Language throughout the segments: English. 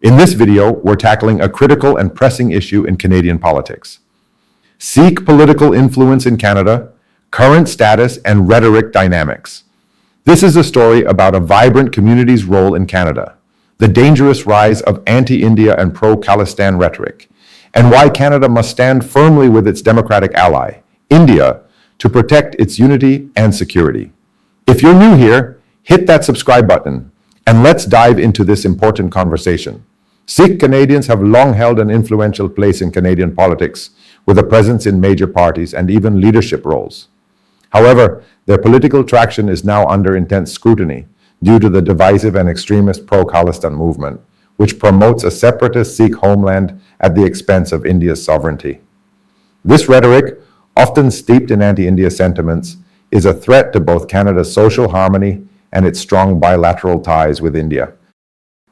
In this video, we're tackling a critical and pressing issue in Canadian politics. Sikh political influence in Canada, current status, and rhetoric dynamics. This is a story about a vibrant community's role in Canada, the dangerous rise of anti-India and pro-Khalistan rhetoric, and why Canada must stand firmly with its democratic ally, India, to protect its unity and security. If you're new here, hit that subscribe button, and let's dive into this important conversation. Sikh-Canadians have long held an influential place in Canadian politics, with a presence in major parties and even leadership roles. However, their political traction is now under intense scrutiny due to the divisive and extremist pro-Khalistan movement, which promotes a separatist Sikh homeland at the expense of India's sovereignty. This rhetoric, often steeped in anti-India sentiments, is a threat to both Canada's social harmony and its strong bilateral ties with India.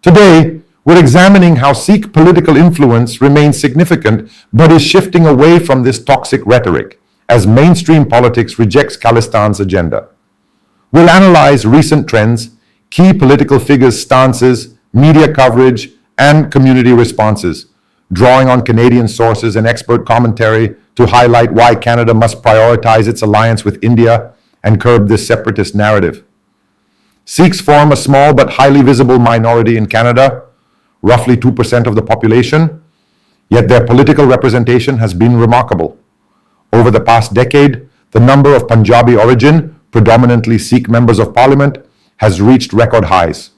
Today, we're examining how Sikh political influence remains significant but is shifting away from this toxic rhetoric as mainstream politics rejects Khalistan's agenda. We'll analyze recent trends, key political figures' stances, media coverage, and community responses, drawing on Canadian sources and expert commentary to highlight why Canada must prioritize its alliance with India and curb this separatist narrative. Sikhs form a small but highly visible minority in Canada, roughly 2% of the population, yet their political representation has been remarkable. Over the past decade, the number of Punjabi-origin, predominantly Sikh members of parliament, has reached record highs.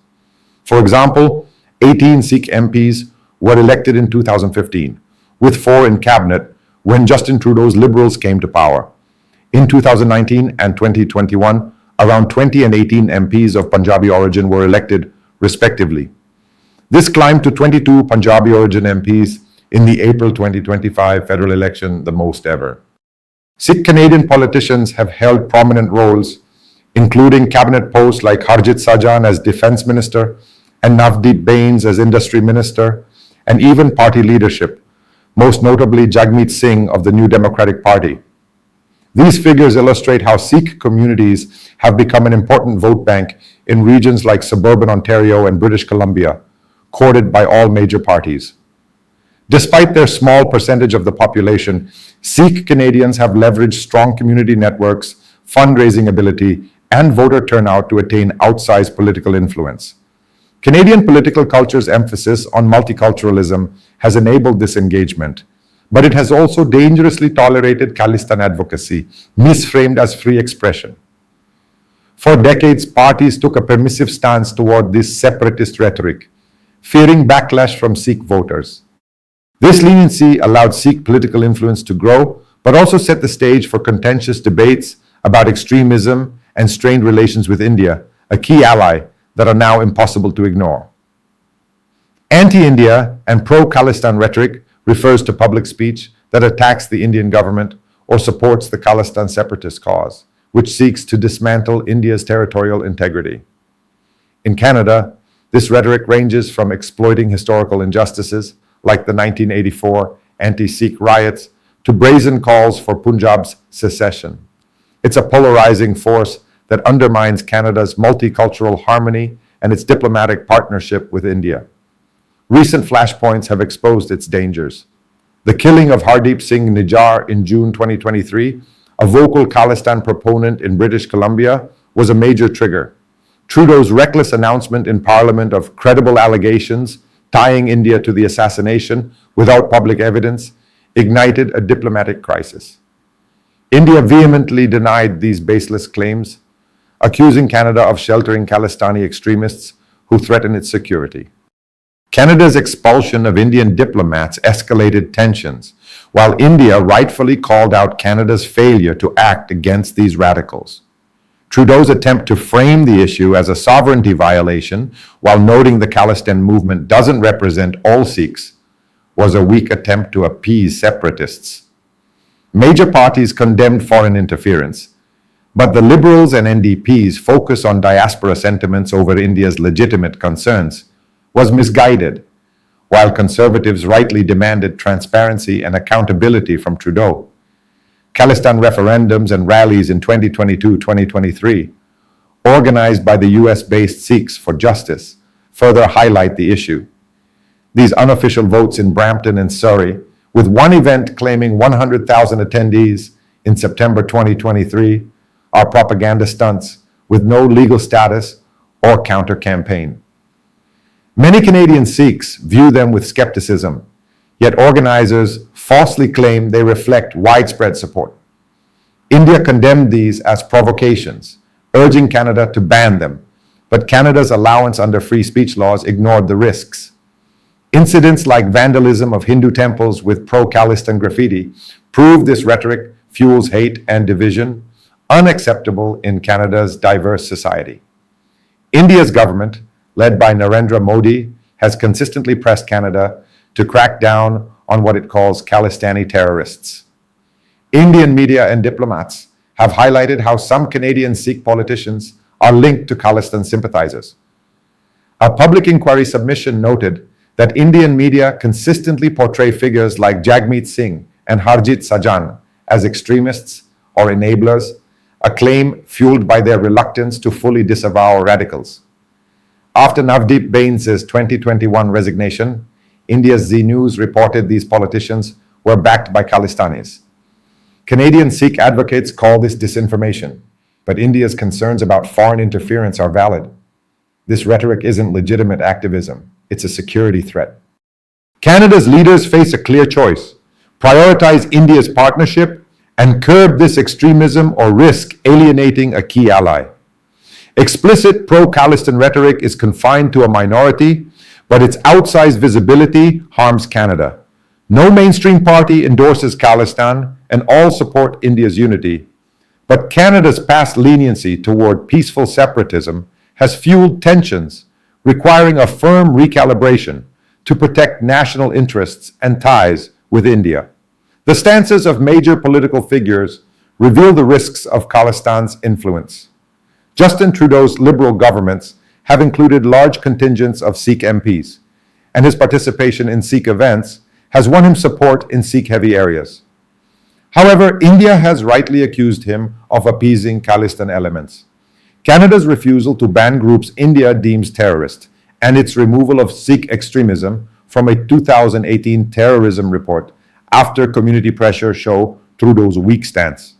For example, 18 Sikh MPs were elected in 2015, with 4 in cabinet when Justin Trudeau's Liberals came to power. In 2019 and 2021, around 20 and 18 MPs of Punjabi origin were elected, respectively. This climbed to 22 Punjabi origin MPs in the April 2025 federal election, the most ever. Sikh Canadian politicians have held prominent roles, including cabinet posts like Harjit Sajjan as defense minister and Navdeep Bains as industry minister, and even party leadership, most notably Jagmeet Singh of the New Democratic Party. These figures illustrate how Sikh communities have become an important vote bank in regions like suburban Ontario and British Columbia, courted by all major parties. Despite their small percentage of the population, Sikh Canadians have leveraged strong community networks, fundraising ability, and voter turnout to attain outsized political influence. Canadian political culture's emphasis on multiculturalism has enabled this engagement, but it has also dangerously tolerated Khalistan advocacy, misframed as free expression. For decades, parties took a permissive stance toward this separatist rhetoric, fearing backlash from Sikh voters. This leniency allowed Sikh political influence to grow, but also set the stage for contentious debates about extremism and strained relations with India, a key ally that are now impossible to ignore. Anti-India and pro-Khalistan rhetoric refers to public speech that attacks the Indian government or supports the Khalistan separatist cause, which seeks to dismantle India's territorial integrity. In Canada, this rhetoric ranges from exploiting historical injustices, like the 1984 anti-Sikh riots, to brazen calls for Punjab's secession. It's a polarizing force that undermines Canada's multicultural harmony and its diplomatic partnership with India. Recent flashpoints have exposed its dangers. The killing of Hardeep Singh Nijjar in June 2023, a vocal Khalistan proponent in British Columbia, was a major trigger. Trudeau's reckless announcement in Parliament of credible allegations tying India to the assassination without public evidence ignited a diplomatic crisis. India vehemently denied these baseless claims, accusing Canada of sheltering Khalistani extremists who threaten its security. Canada's expulsion of Indian diplomats escalated tensions, while India rightfully called out Canada's failure to act against these radicals. Trudeau's attempt to frame the issue as a sovereignty violation, while noting the Khalistan movement doesn't represent all Sikhs, was a weak attempt to appease separatists. Major parties condemned foreign interference, but the Liberals and NDP's focus on diaspora sentiments over India's legitimate concerns was misguided, while Conservatives rightly demanded transparency and accountability from Trudeau. Khalistan referendums and rallies in 2022-2023, organized by the US-based Sikhs for Justice, further highlight the issue. These unofficial votes in Brampton and Surrey, with one event claiming 100,000 attendees in September 2023, are propaganda stunts with no legal status or counter-campaign. Many Canadian Sikhs view them with skepticism, yet organizers falsely claim they reflect widespread support. India condemned these as provocations, urging Canada to ban them, but Canada's allowance under free speech laws ignored the risks. Incidents like vandalism of Hindu temples with pro-Khalistan graffiti prove this rhetoric fuels hate and division, unacceptable in Canada's diverse society. India's government, led by Narendra Modi, has consistently pressed Canada to crack down on what it calls Khalistani terrorists. Indian media and diplomats have highlighted how some Canadian Sikh politicians are linked to Khalistan sympathizers. A public inquiry submission noted that Indian media consistently portray figures like Jagmeet Singh and Harjit Sajjan as extremists or enablers, a claim fueled by their reluctance to fully disavow radicals. After Navdeep Bains's 2021 resignation, India's Zee News reported these politicians were backed by Khalistanis. Canadian Sikh advocates call this disinformation, but India's concerns about foreign interference are valid. This rhetoric isn't legitimate activism, it's a security threat. Canada's leaders face a clear choice: prioritize India's partnership and curb this extremism or risk alienating a key ally. Explicit pro-Khalistan rhetoric is confined to a minority, but its outsized visibility harms Canada. No mainstream party endorses Khalistan, and all support India's unity. But Canada's past leniency toward peaceful separatism has fueled tensions, requiring a firm recalibration to protect national interests and ties with India. The stances of major political figures reveal the risks of Khalistan's influence. Justin Trudeau's Liberal governments have included large contingents of Sikh MPs, and his participation in Sikh events has won him support in Sikh-heavy areas. However, India has rightly accused him of appeasing Khalistan elements. Canada's refusal to ban groups India deems terrorist, and its removal of Sikh extremism from a 2018 terrorism report after community pressure show Trudeau's weak stance.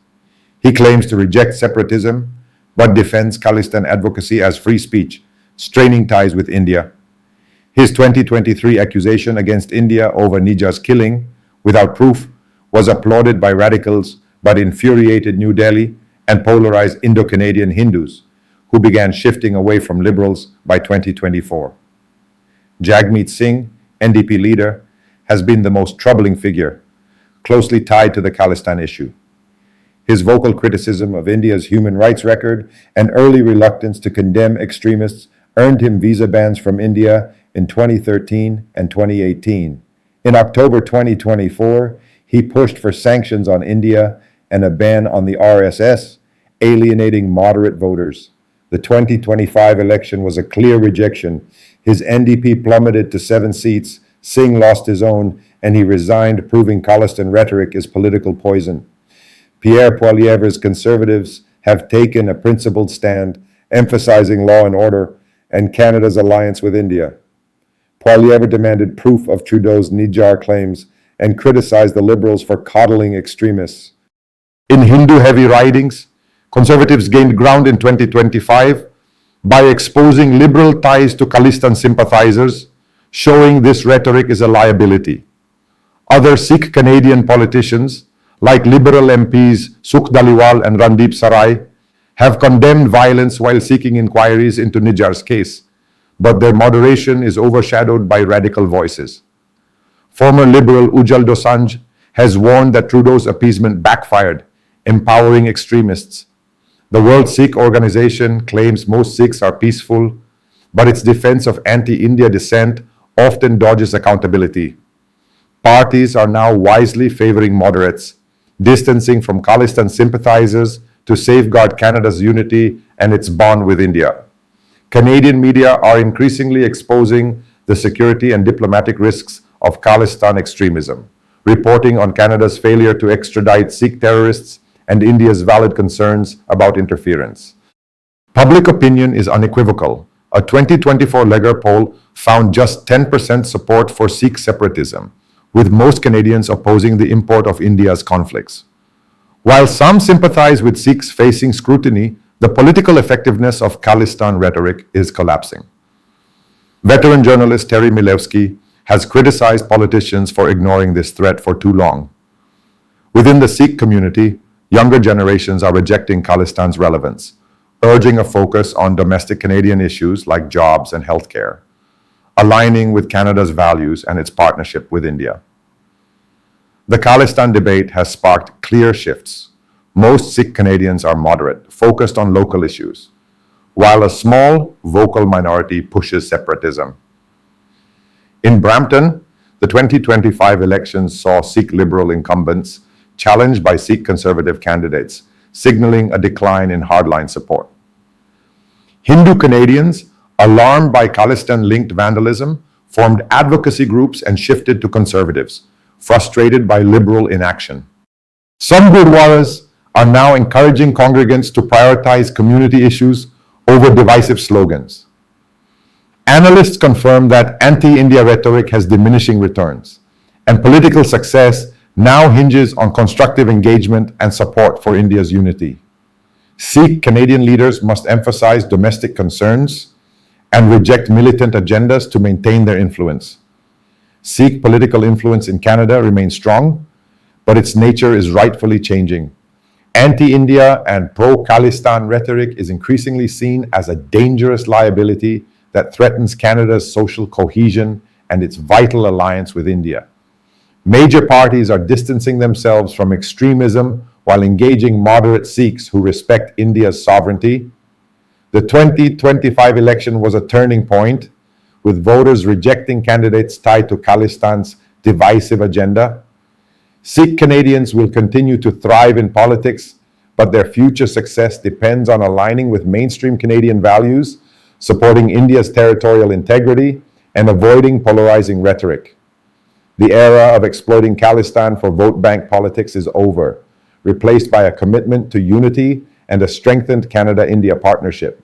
He claims to reject separatism, but defends Khalistan advocacy as free speech, straining ties with India. His 2023 accusation against India over Nijjar's killing, without proof, was applauded by radicals but infuriated New Delhi and polarized Indo-Canadian Hindus, who began shifting away from Liberals by 2024. Jagmeet Singh, NDP leader, has been the most troubling figure, closely tied to the Khalistan issue. His vocal criticism of India's human rights record and early reluctance to condemn extremists earned him visa bans from India in 2013 and 2018. In October 2024, he pushed for sanctions on India and a ban on the RSS, alienating moderate voters. The 2025 election was a clear rejection. His NDP plummeted to 7 seats, Singh lost his own, and he resigned, proving Khalistan rhetoric is political poison. Pierre Poilievre's Conservatives have taken a principled stand, emphasizing law and order and Canada's alliance with India. Poilievre demanded proof of Trudeau's Nijjar claims and criticized the Liberals for coddling extremists. In Hindu-heavy ridings, Conservatives gained ground in 2025 by exposing Liberal ties to Khalistan sympathizers, showing this rhetoric is a liability. Other Sikh-Canadian politicians, like Liberal MPs Sukh Dhaliwal and Randeep Sarai, have condemned violence while seeking inquiries into Nijjar's case, but their moderation is overshadowed by radical voices. Former Liberal Ujjal Dosanjh has warned that Trudeau's appeasement backfired, empowering extremists. The World Sikh Organization claims most Sikhs are peaceful, but its defense of anti-India dissent often dodges accountability. Parties are now wisely favoring moderates, distancing from Khalistan sympathizers to safeguard Canada's unity and its bond with India. Canadian media are increasingly exposing the security and diplomatic risks of Khalistan extremism, reporting on Canada's failure to extradite Sikh terrorists and India's valid concerns about interference. Public opinion is unequivocal. a 2024 Legger poll found just 10% support for Sikh separatism, with most Canadians opposing the import of India's conflicts. While some sympathize with Sikhs facing scrutiny, the political effectiveness of Khalistan rhetoric is collapsing. Veteran journalist Terry Milewski has criticized politicians for ignoring this threat for too long. Within the Sikh community, younger generations are rejecting Khalistan's relevance, urging a focus on domestic Canadian issues like jobs and healthcare, aligning with Canada's values and its partnership with India. The Khalistan debate has sparked clear shifts. Most Sikh Canadians are moderate, focused on local issues, while a small, vocal minority pushes separatism. In Brampton, the 2025 elections saw Sikh Liberal incumbents challenged by Sikh Conservative candidates, signaling a decline in hardline support. Hindu Canadians, alarmed by Khalistan-linked vandalism, formed advocacy groups and shifted to Conservatives, frustrated by Liberal inaction. Some Gurdwaras are now encouraging congregants to prioritize community issues over divisive slogans. Analysts confirm that anti-India rhetoric has diminishing returns, and political success now hinges on constructive engagement and support for India's unity. Sikh Canadian leaders must emphasize domestic concerns and reject militant agendas to maintain their influence. Sikh political influence in Canada remains strong, but its nature is rightfully changing. Anti-India and pro-Khalistan rhetoric is increasingly seen as a dangerous liability that threatens Canada's social cohesion and its vital alliance with India. Major parties are distancing themselves from extremism while engaging moderate Sikhs who respect India's sovereignty. The 2025 election was a turning point, with voters rejecting candidates tied to Khalistan's divisive agenda. Sikh Canadians will continue to thrive in politics, but their future success depends on aligning with mainstream Canadian values, supporting India's territorial integrity, and avoiding polarizing rhetoric. The era of exploiting Khalistan for vote bank politics is over, replaced by a commitment to unity and a strengthened Canada-India partnership.